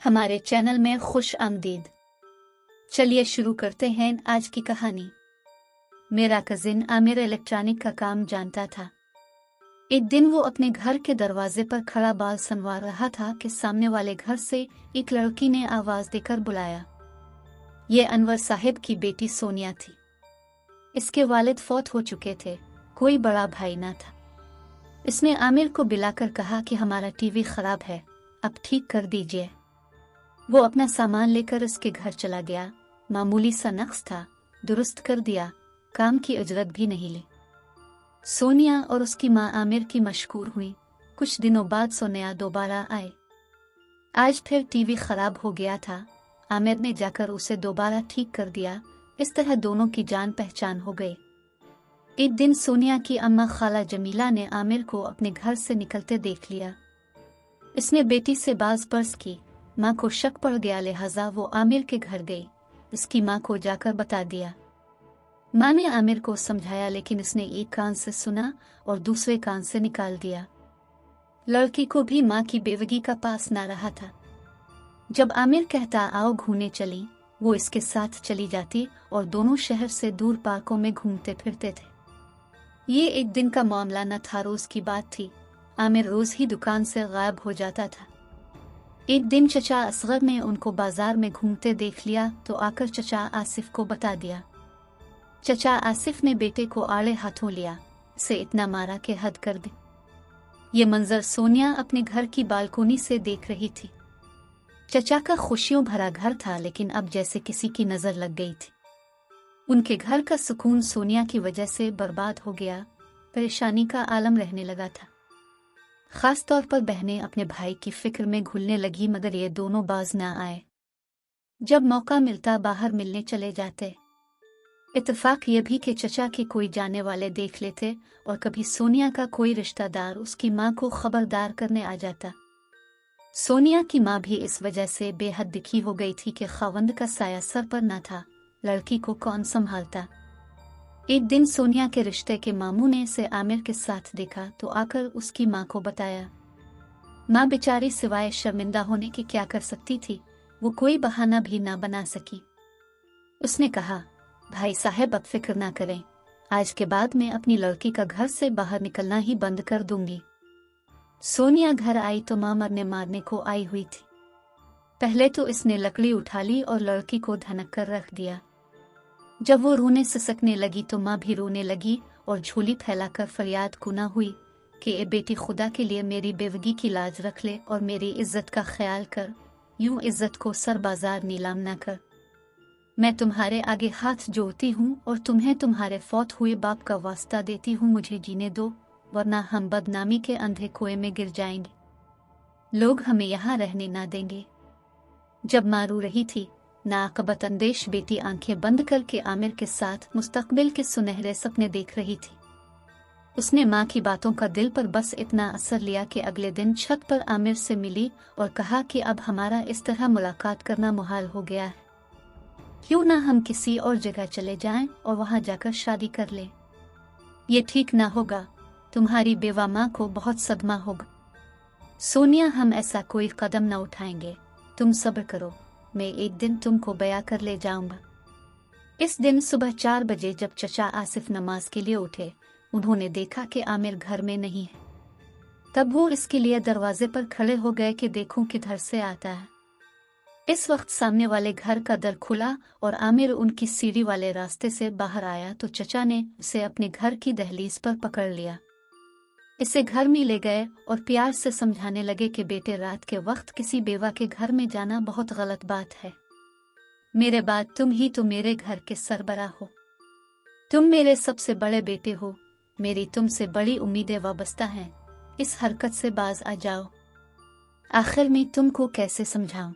हमारे चैनल में खुश आमदीद। चलिए शुरू करते हैं आज की कहानी। मेरा कजिन आमिर इलेक्ट्रॉनिक का काम जानता था। एक दिन वो अपने घर के दरवाजे पर खड़ा बाल संवार रहा था कि सामने वाले घर से एक लड़की ने आवाज देकर बुलाया। ये अनवर साहब की बेटी सोनिया थी। इसके वालिद फौत हो चुके थे, कोई बड़ा भाई ना था। इसने आमिर को बुलाकर कहा कि हमारा टीवी खराब है, अब ठीक कर दीजिए। वो अपना सामान लेकर उसके घर चला गया। मामूली सा नक्स था, दुरुस्त कर दिया, काम की उजरत भी नहीं ली। सोनिया और उसकी माँ आमिर की मशकूर हुई। कुछ दिनों बाद सोनिया दोबारा आए। आज फिर टीवी खराब हो गया था। आमिर ने जाकर उसे दोबारा ठीक कर दिया। इस तरह दोनों की जान पहचान हो गई। एक दिन सोनिया की अम्मा खाला जमीला ने आमिर को अपने घर से निकलते देख लिया। इसने बेटी से बाज पर्स की। माँ को शक पड़ गया, लिहाजा वो आमिर के घर गई। इसकी माँ को जाकर बता दिया। माँ ने आमिर को समझाया, लेकिन इसने एक कान से सुना और दूसरे कान से निकाल दिया। लड़की को भी माँ की बेवगी का पास ना रहा था। जब आमिर कहता आओ घूमने चली, वो इसके साथ चली जाती और दोनों शहर से दूर पार्कों में घूमते फिरते थे। ये एक दिन का मामला न था, रोज की बात थी। आमिर रोज ही दुकान से गायब हो जाता था। एक दिन चचा असगर ने उनको बाजार में घूमते देख लिया तो आकर चचा आसिफ को बता दिया। चचा आसिफ ने बेटे को आड़े हाथों लिया, से इतना मारा कि हद कर दी। ये मंजर सोनिया अपने घर की बालकोनी से देख रही थी। चचा का खुशियों भरा घर था, लेकिन अब जैसे किसी की नजर लग गई थी। उनके घर का सुकून सोनिया की वजह से बर्बाद हो गया। परेशानी का आलम रहने लगा था। खास तौर पर बहनें अपने भाई की फिक्र में घुलने लगी, मगर ये दोनों बाज ना आए। जब मौका मिलता बाहर मिलने चले जाते। इत्तेफाक ये भी कि चचा के कोई जाने वाले देख लेते और कभी सोनिया का कोई रिश्तेदार उसकी माँ को खबरदार करने आ जाता। सोनिया की माँ भी इस वजह से बेहद दुखी हो गई थी कि खावंद का साया सर पर न था, लड़की को कौन संभालता। एक दिन सोनिया के रिश्ते के मामू ने इसे आमिर के साथ देखा तो आकर उसकी माँ को बताया। माँ बेचारी सिवाय शर्मिंदा होने के क्या कर सकती थी, वो कोई बहाना भी ना बना सकी। उसने कहा, भाई साहब अब फिक्र ना करें, आज के बाद मैं अपनी लड़की का घर से बाहर निकलना ही बंद कर दूंगी। सोनिया घर आई तो माँ मरने मारने को आई हुई थी। पहले तो इसने लकड़ी उठा ली और लड़की को धनक कर रख दिया। जब वो रोने सिसकने लगी तो माँ भी रोने लगी और झोली फैलाकर फरियाद गुना हुई कि ए बेटी, खुदा के लिए मेरी बेवगी की लाज रख ले और मेरी इज्जत का ख्याल कर। यूं इज्जत को सर बाजार नीलाम ना कर। मैं तुम्हारे आगे हाथ जोड़ती हूँ और तुम्हें तुम्हारे फौत हुए बाप का वास्ता देती हूँ, मुझे जीने दो, वरना हम बदनामी के अंधे कुएं में गिर जाएंगे। लोग हमें यहाँ रहने ना देंगे। जब माँ रो रही थी, नाकबत अंदेश बेटी आंखें बंद करके आमिर के साथ मुस्तकबिल के सुनहरे सपने देख रही थी। उसने माँ की बातों का दिल पर बस इतना असर लिया कि अगले दिन छत पर आमिर से मिली और कहा कि अब हमारा इस तरह मुलाकात करना मुहाल हो गया है। क्यों ना हम किसी और जगह चले जाएं और वहां जाकर शादी कर लें। ये ठीक ना होगा, तुम्हारी बेवा माँ को बहुत सदमा होगा। सोनिया, हम ऐसा कोई कदम न उठाएंगे, तुम सब्र करो, मैं एक दिन तुमको बया कर ले जाऊंगा। इस दिन सुबह 4 बजे जब चचा आसिफ नमाज के लिए उठे, उन्होंने देखा कि आमिर घर में नहीं है। तब वो इसके लिए दरवाजे पर खड़े हो गए कि देखूं किधर से आता है। इस वक्त सामने वाले घर का दर खुला और आमिर उनकी सीढ़ी वाले रास्ते से बाहर आया तो चचा ने उसे अपने घर की दहलीज पर पकड़ लिया। इसे घर में ले गए और प्यार से समझाने लगे कि बेटे, रात के वक्त किसी बेवा के घर में जाना बहुत गलत बात है। मेरे बाद तुम ही तो मेरे घर के सरबराह हो। तुम मेरे सबसे बड़े बेटे हो। मेरी तुमसे बड़ी उम्मीदें वाबस्ता हैं। इस हरकत से बाज आ जाओ। आखिर में तुमको कैसे समझाऊं।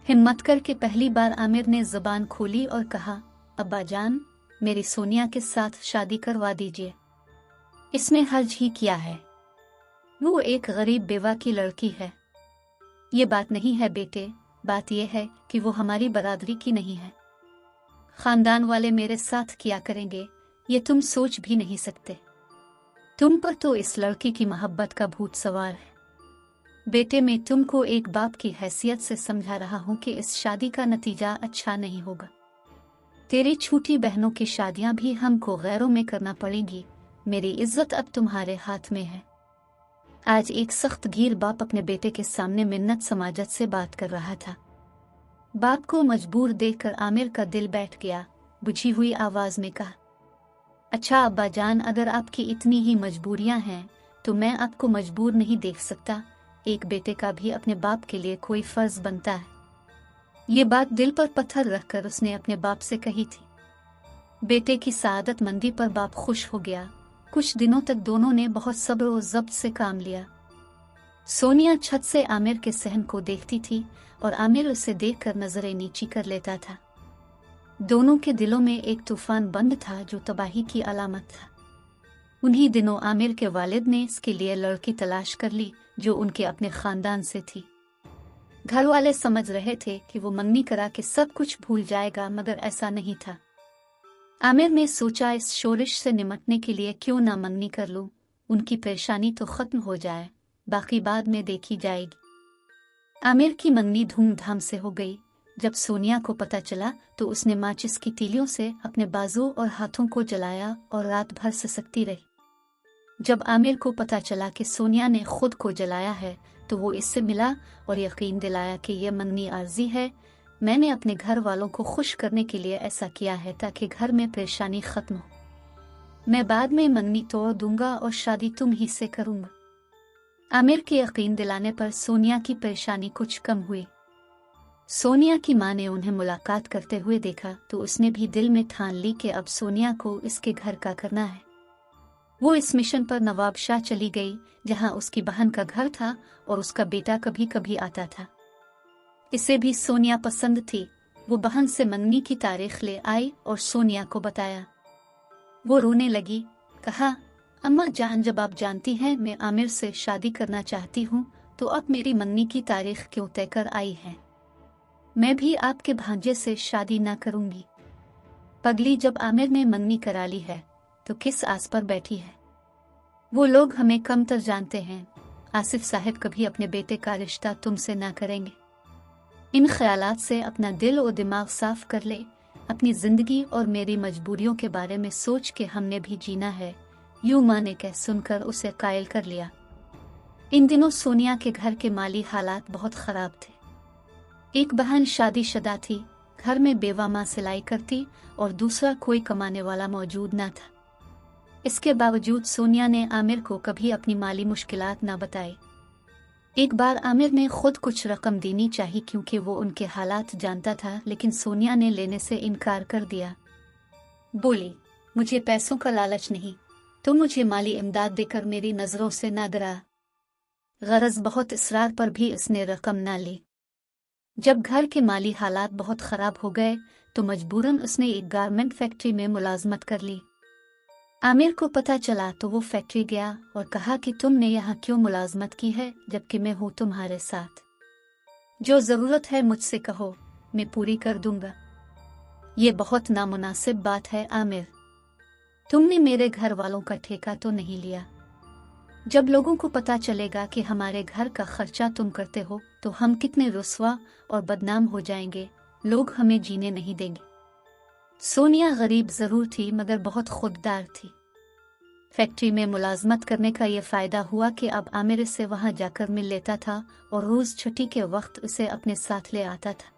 हिम्मत करके पहली बार आमिर ने जुबान खोली और कहा, अब्बा जान, मेरी सोनिया के साथ शादी करवा दीजिए। इसमें हर्ज ही क्या है, वो एक गरीब बेवा की लड़की है। ये बात नहीं है बेटे, बात यह है कि वो हमारी बरादरी की नहीं है। खानदान वाले मेरे साथ क्या करेंगे ये तुम सोच भी नहीं सकते। तुम पर तो इस लड़की की मोहब्बत का भूत सवार है। बेटे, मैं तुमको एक बाप की हैसियत से समझा रहा हूँ कि इस शादी का नतीजा अच्छा नहीं होगा। तेरी छोटी बहनों की शादियां भी हमको गैरों में करना पड़ेगी। मेरी इज्जत अब तुम्हारे हाथ में है। आज एक सख्त गीर बाप अपने बेटे के सामने मिन्नत समाजत से बात कर रहा था। बाप को मजबूर देखकर आमिर का दिल बैठ गया। बुझी हुई आवाज में कहा, अच्छा अब्बा जान, अगर आपकी इतनी ही मजबूरियां हैं तो मैं आपको मजबूर नहीं देख सकता। एक बेटे का भी अपने बाप के लिए कोई फर्ज बनता है। ये बात दिल पर पत्थर रखकर उसने अपने बाप से कही थी। बेटे की सआदत मंदी पर बाप खुश हो गया। कुछ दिनों तक दोनों ने बहुत सब्र और ज़ब्त से काम लिया। सोनिया छत से आमिर के सहन को देखती थी और आमिर उसे देखकर नजरें नीची कर लेता था। दोनों के दिलों में एक तूफान बंद था जो तबाही की अलामत था। उन्हीं दिनों आमिर के वालिद ने इसके लिए लड़की तलाश कर ली जो उनके अपने खानदान से थी। घर वाले समझ रहे थे कि वो मंगनी करा के सब कुछ भूल जाएगा, मगर ऐसा नहीं था। आमिर ने सोचा, इस शोरिश से निमटने के लिए क्यों ना मंगनी कर लूं। उनकी परेशानी तो खत्म हो जाए, बाकी बाद में देखी जाएगी। आमिर की मंगनी धूमधाम से हो गई। जब सोनिया को पता चला तो उसने माचिस की तीलियों से अपने बाजू और हाथों को जलाया और रात भर सिसकती रही। जब आमिर को पता चला कि सोनिया ने खुद को जलाया है तो वो इससे मिला और यकीन दिलाया कि यह मंगनी आर्जी है। मैंने अपने घर वालों को खुश करने के लिए ऐसा किया है ताकि घर में परेशानी खत्म हो। मैं बाद में मंगनी तोड़ दूंगा और शादी तुम ही से करूंगा। आमिर के यकीन दिलाने पर सोनिया की परेशानी कुछ कम हुई। सोनिया की मां ने उन्हें मुलाकात करते हुए देखा तो उसने भी दिल में ठान ली कि अब सोनिया को इसके घर का करना है। वो इस मिशन पर नवाबशाह चली गई जहां उसकी बहन का घर था और उसका बेटा कभी कभी आता था। इसे भी सोनिया पसंद थी। वो बहन से मंगनी की तारीख ले आई और सोनिया को बताया। वो रोने लगी, कहा, अम्मा जान, जब आप जानती हैं मैं आमिर से शादी करना चाहती हूँ तो अब मेरी मंगनी की तारीख क्यों तय कर आई है? मैं भी आपके भांजे से शादी ना करूंगी। पगली, जब आमिर ने मंगनी करा ली है तो किस आस पर बैठी है? वो लोग हमें कमतर जानते हैं। आसिफ साहब कभी अपने बेटे का रिश्ता तुमसे ना करेंगे। इन ख्यालात से अपना दिल और दिमाग साफ कर ले। अपनी जिंदगी और मेरी मजबूरियों के बारे में सोच के हमने भी जीना है। यूं मां ने कह सुनकर उसे कायल कर लिया। इन दिनों सोनिया के घर के माली हालात बहुत खराब थे। एक बहन शादीशुदा थी, घर में बेवा मां सिलाई करती और दूसरा कोई कमाने वाला मौजूद न था। इसके बावजूद सोनिया ने आमिर को कभी अपनी माली मुश्किलात न बताई। एक बार आमिर ने खुद कुछ रकम देनी चाहिए क्योंकि वो उनके हालात जानता था, लेकिन सोनिया ने लेने से इनकार कर दिया। बोली, मुझे पैसों का लालच नहीं, तो मुझे माली इमदाद देकर मेरी नजरों से ना डरा। गरज बहुत इसरार पर भी उसने रकम ना ली। जब घर के माली हालात बहुत खराब हो गए तो मजबूरन उसने एक गारमेंट फैक्ट्री में मुलाजमत कर ली। आमिर को पता चला तो वो फैक्ट्री गया और कहा कि तुमने यहाँ क्यों मुलाजमत की है जबकि मैं हूँ तुम्हारे साथ। जो जरूरत है मुझसे कहो, मैं पूरी कर दूंगा। ये बहुत नामुनासिब बात है आमिर, तुमने मेरे घर वालों का ठेका तो नहीं लिया। जब लोगों को पता चलेगा कि हमारे घर का खर्चा तुम करते हो तो हम कितने रुस्वा और बदनाम हो जाएंगे। लोग हमें जीने नहीं देंगे। सोनिया गरीब जरूर थी मगर बहुत खुददार थी। फैक्ट्री में मुलाजमत करने का ये फायदा हुआ कि अब आमिर से वहां जाकर मिल लेता था और रोज छुट्टी के वक्त उसे अपने साथ ले आता था।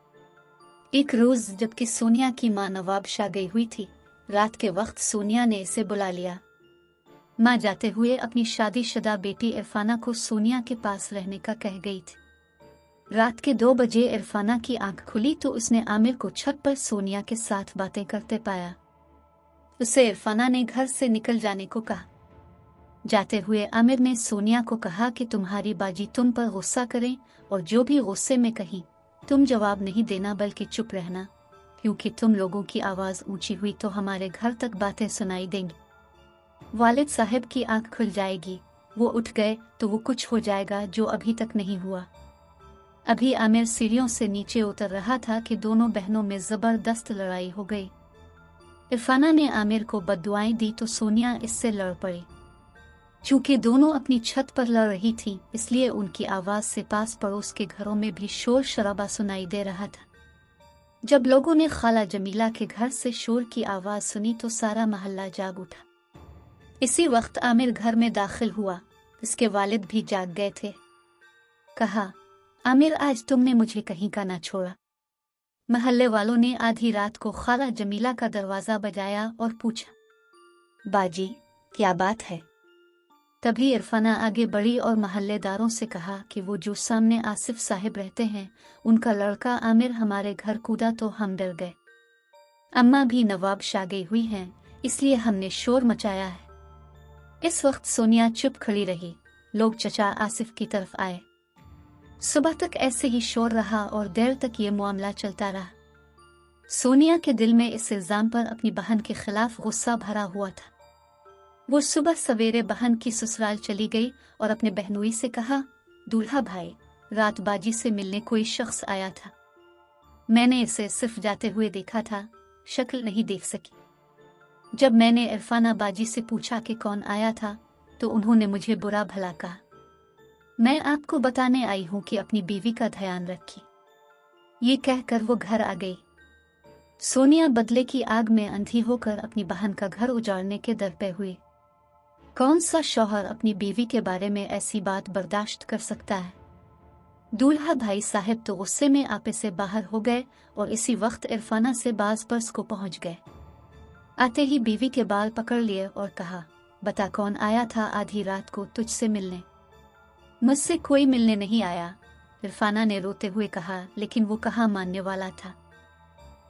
एक रोज जबकि सोनिया की मां नवाबशाह गई हुई थी, रात के वक्त सोनिया ने इसे बुला लिया। मां जाते हुए अपनी शादीशुदा बेटी इरफाना को सोनिया के पास रहने का कह गई थी। रात के 2 बजे इरफाना की आंख खुली तो उसने आमिर को छत पर सोनिया के साथ बातें करते पाया। उसे इरफाना ने घर से निकल जाने को कहा। जाते हुए आमिर ने सोनिया को कहा कि तुम्हारी बाजी तुम पर गुस्सा करें और जो भी गुस्से में कहीं तुम जवाब नहीं देना बल्कि चुप रहना, क्योंकि तुम लोगों की आवाज ऊंची हुई तो हमारे घर तक बातें सुनाई देंगी। वालिद साहब की आंख खुल जाएगी, वो उठ गए तो वो कुछ हो जाएगा जो अभी तक नहीं हुआ। अभी आमिर सीढ़ियों से नीचे उतर रहा था कि दोनों बहनों में जबरदस्त लड़ाई हो गई। इरफाना ने आमिर को बद्दुआएं दी तो सोनिया इससे लड़ पड़ी। चूंकि दोनों अपनी छत पर लड़ रही थीं, इसलिए उनकी आवाज से पास पड़ोस के घरों में भी शोर शराबा सुनाई दे रहा था। जब लोगों ने खाला जमीला के घर से शोर की आवाज सुनी तो सारा मोहल्ला जाग उठा। इसी वक्त आमिर घर में दाखिल हुआ। इसके वालिद भी जाग गए थे। कहा, आमिर, आज तुमने मुझे कहीं का ना छोड़ा। महल्ले वालों ने आधी रात को खाला जमीला का दरवाजा बजाया और पूछा, बाजी, क्या बात है? तभी इरफाना आगे बढ़ी और महल्लेदारों से कहा कि वो जो सामने आसिफ साहिब रहते हैं, उनका लड़का आमिर हमारे घर कूदा तो हम डर गए। अम्मा भी नवाब शाह गई हुई हैं, इसलिए हमने शोर मचाया है। इस वक्त सोनिया चुप खड़ी रही। लोग चचा आसिफ की तरफ आए। सुबह तक ऐसे ही शोर रहा और देर तक ये मामला चलता रहा। सोनिया के दिल में इस इल्जाम पर अपनी बहन के खिलाफ गुस्सा भरा हुआ था। वो सुबह सवेरे बहन की ससुराल चली गई और अपने बहनोई से कहा, दूल्हा भाई, रात बाजी से मिलने कोई शख्स आया था। मैंने इसे सिर्फ जाते हुए देखा था, शक्ल नहीं देख सकी। जब मैंने इरफाना बाजी से पूछा कि कौन आया था तो उन्होंने मुझे बुरा भला कहा। मैं आपको बताने आई हूं कि अपनी बीवी का ध्यान रखिए। ये कहकर वो घर आ गई। सोनिया बदले की आग में अंधी होकर अपनी बहन का घर उजाड़ने के दर पे हुई। कौन सा शौहर अपनी बीवी के बारे में ऐसी बात बर्दाश्त कर सकता है? दूल्हा भाई साहब तो गुस्से में आपे से बाहर हो गए और इसी वक्त इरफाना से बाज पर्स को पहुंच गए। आते ही बीवी के बाल पकड़ लिए और कहा, बता कौन आया था आधी रात को तुझसे मिलने? मुझसे कोई मिलने नहीं आया, इरफाना ने रोते हुए कहा, लेकिन वो कहाँ मानने वाला था।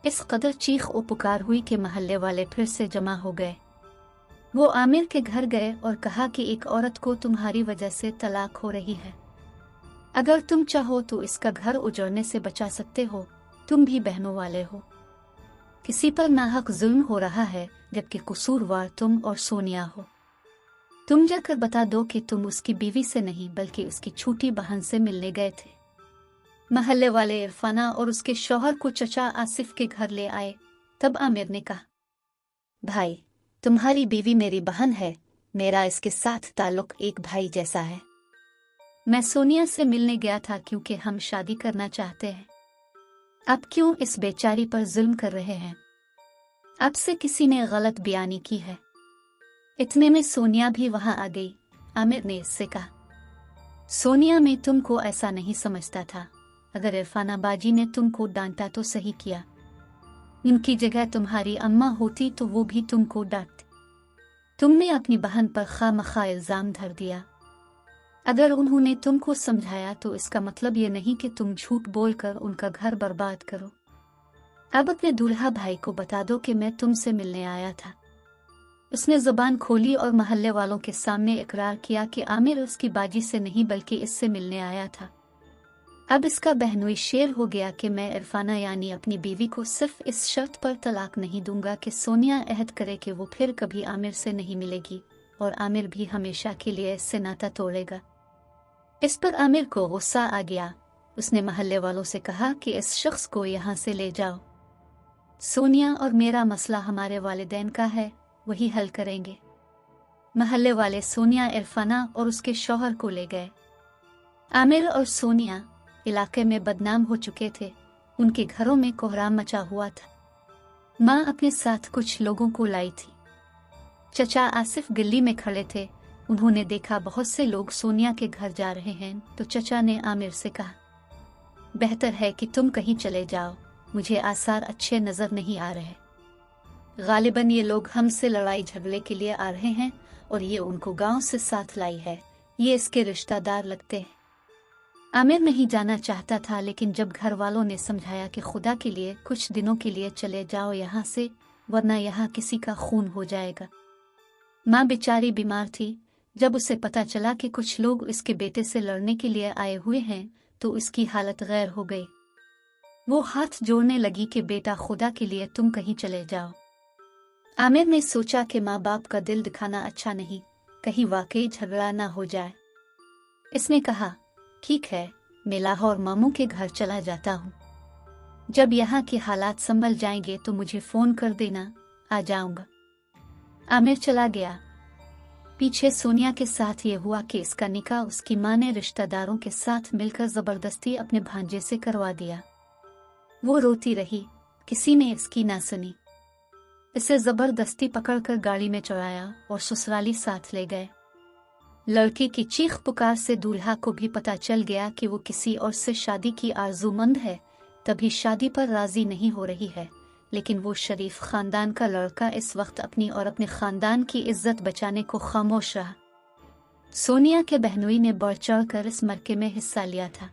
इस कदर चीख और पुकार हुई कि महल्ले वाले फिर से जमा हो गए। वो आमिर के घर गए और कहा कि एक औरत को तुम्हारी वजह से तलाक हो रही है। अगर तुम चाहो तो इसका घर उजड़ने से बचा सकते हो। तुम भी बहनों वाले हो। किसी पर नाहक जुल्म हो रहा है, जबकि कसूरवार तुम और सोनिया हो। तुम जाकर बता दो कि तुम उसकी बीवी से नहीं बल्कि उसकी छोटी बहन से मिलने गए थे। महल्ले वाले इरफाना और उसके शौहर को चचा आसिफ के घर ले आए। तब आमिर ने कहा, भाई, तुम्हारी बीवी मेरी बहन है, मेरा इसके साथ ताल्लुक एक भाई जैसा है। मैं सोनिया से मिलने गया था क्योंकि हम शादी करना चाहते हैं। अब क्यों इस बेचारी पर जुल्म कर रहे हैं? अब से किसी ने गलत बयानी की है। इतने में सोनिया भी वहां आ गई। आमिर ने इससे कहा, सोनिया, मैं तुमको ऐसा नहीं समझता था। अगर इरफाना बाजी ने तुमको डांटा तो सही किया। इनकी जगह तुम्हारी अम्मा होती तो वो भी तुमको डांटती। तुमने अपनी बहन पर खामखा इल्जाम धर दिया। अगर उन्होंने तुमको समझाया तो इसका मतलब ये नहीं कि तुम झूठ बोलकर उनका घर बर्बाद करो। अब अपने दूल्हा भाई को बता दो कि मैं तुमसे मिलने आया था। उसने जुबान खोली और महल्ले वालों के सामने इकरार किया कि आमिर उसकी बाजी से नहीं बल्कि इससे मिलने आया था। अब इसका बहनोई शेर हो गया कि मैं इरफाना यानी अपनी बीवी को सिर्फ इस शर्त पर तलाक नहीं दूंगा कि सोनिया अहद करे कि वो फिर कभी आमिर से नहीं मिलेगी और आमिर भी हमेशा के लिए इससे नाता तोड़ेगा। इस पर आमिर को गुस्सा आ गया। उसने महल्ले वालों से कहा कि इस शख्स को यहाँ से ले जाओ। सोनिया और मेरा मसला हमारे वालिदैन का है, वही हल करेंगे। महल्ले वाले सोनिया, इरफाना और उसके शौहर को ले गए। आमिर और सोनिया इलाके में बदनाम हो चुके थे। उनके घरों में कोहराम मचा हुआ था। माँ अपने साथ कुछ लोगों को लाई थी। चचा आसिफ गली में खड़े थे। उन्होंने देखा बहुत से लोग सोनिया के घर जा रहे हैं तो चचा ने आमिर से कहा, बेहतर है कि तुम कहीं चले जाओ, मुझे आसार अच्छे नजर नहीं आ रहे। गालिबन ये लोग हमसे लड़ाई झगड़े के लिए आ रहे हैं और ये उनको गांव से साथ लाई है। ये इसके रिश्तेदार लगते हैं। आमिर नहीं जाना चाहता था, लेकिन जब घर वालों ने समझाया कि खुदा के लिए कुछ दिनों के लिए चले जाओ यहाँ से, वरना यहाँ किसी का खून हो जाएगा। माँ बेचारी बीमार थी। जब उसे पता चला कि कुछ लोग इसके बेटे से लड़ने के लिए आए हुए हैं तो इसकी हालत गैर हो गई। वो हाथ जोड़ने लगी कि बेटा, खुदा के लिए तुम कहीं चले जाओ। आमिर ने सोचा कि माँ बाप का दिल दिखाना अच्छा नहीं, कहीं वाकई झगड़ा ना हो जाए। इसने कहा, ठीक है, मैं लाहौर मामू के घर चला जाता हूँ। जब यहाँ के हालात संभल जाएंगे तो मुझे फोन कर देना, आ जाऊंगा। आमिर चला गया। पीछे सोनिया के साथ ये हुआ कि इसका निकाह उसकी माँ ने रिश्तेदारों के साथ मिलकर जबरदस्ती अपने भांजे से करवा दिया। वो रोती रही, किसी ने इसकी ना सुनी। इसे जबरदस्ती पकड़कर गाड़ी में चढ़ाया और ससुराली साथ ले गए। लड़की की चीख पुकार से दूल्हा को भी पता चल गया कि वो किसी और से शादी की आरजूमंद है, तभी शादी पर राजी नहीं हो रही है। लेकिन वो शरीफ खानदान का लड़का इस वक्त अपनी और अपने खानदान की इज्जत बचाने को खामोश रहा। सोनिया के बहनोई ने बढ़ चढ़ कर इस मरके में हिस्सा लिया था।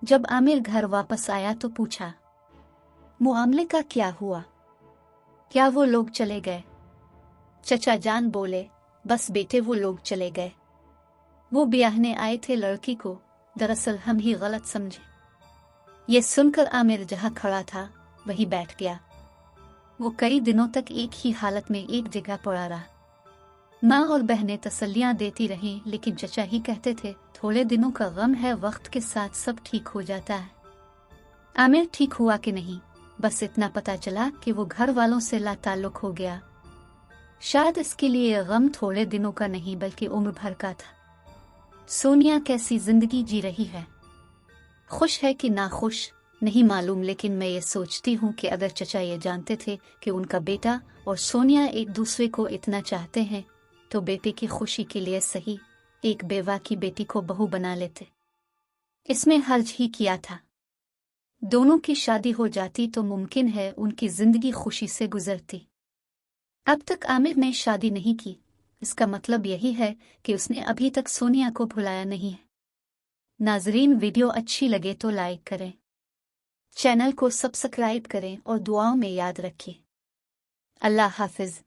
जब आमिर घर वापस आया तो पूछा, मुआमले का क्या हुआ? क्या वो लोग चले गए? चचा जान बोले, बस बेटे वो लोग चले गए। वो ब्याहने आए थे लड़की को, दरअसल हम ही गलत समझे। ये सुनकर आमिर जहां खड़ा था वहीं बैठ गया। वो कई दिनों तक एक ही हालत में एक जगह पड़ा रहा। माँ और बहनें तसल्लियां देती रहीं, लेकिन चचा ही कहते थे, थोड़े दिनों का गम है, वक्त के साथ सब ठीक हो जाता है। आमिर ठीक हुआ कि नहीं, बस इतना पता चला कि वो घर वालों से लाताल्लुक हो गया। शायद इसके लिए गम थोड़े दिनों का नहीं बल्कि उम्र भर का था। सोनिया कैसी जिंदगी जी रही है, खुश है कि नाखुश नहीं मालूम, लेकिन मैं ये सोचती हूँ कि अगर चचा ये जानते थे कि उनका बेटा और सोनिया एक दूसरे को इतना चाहते हैं तो बेटे की खुशी के लिए सही एक बेवा की बेटी को बहू बना लेते। इसमें हर्ज ही किया था। दोनों की शादी हो जाती तो मुमकिन है उनकी जिंदगी खुशी से गुजरती। अब तक आमिर ने शादी नहीं की, इसका मतलब यही है कि उसने अभी तक सोनिया को भुलाया नहीं है। नाजरीन, वीडियो अच्छी लगे तो लाइक करें, चैनल को सब्सक्राइब करें और दुआओं में याद रखें। अल्लाह हाफिज।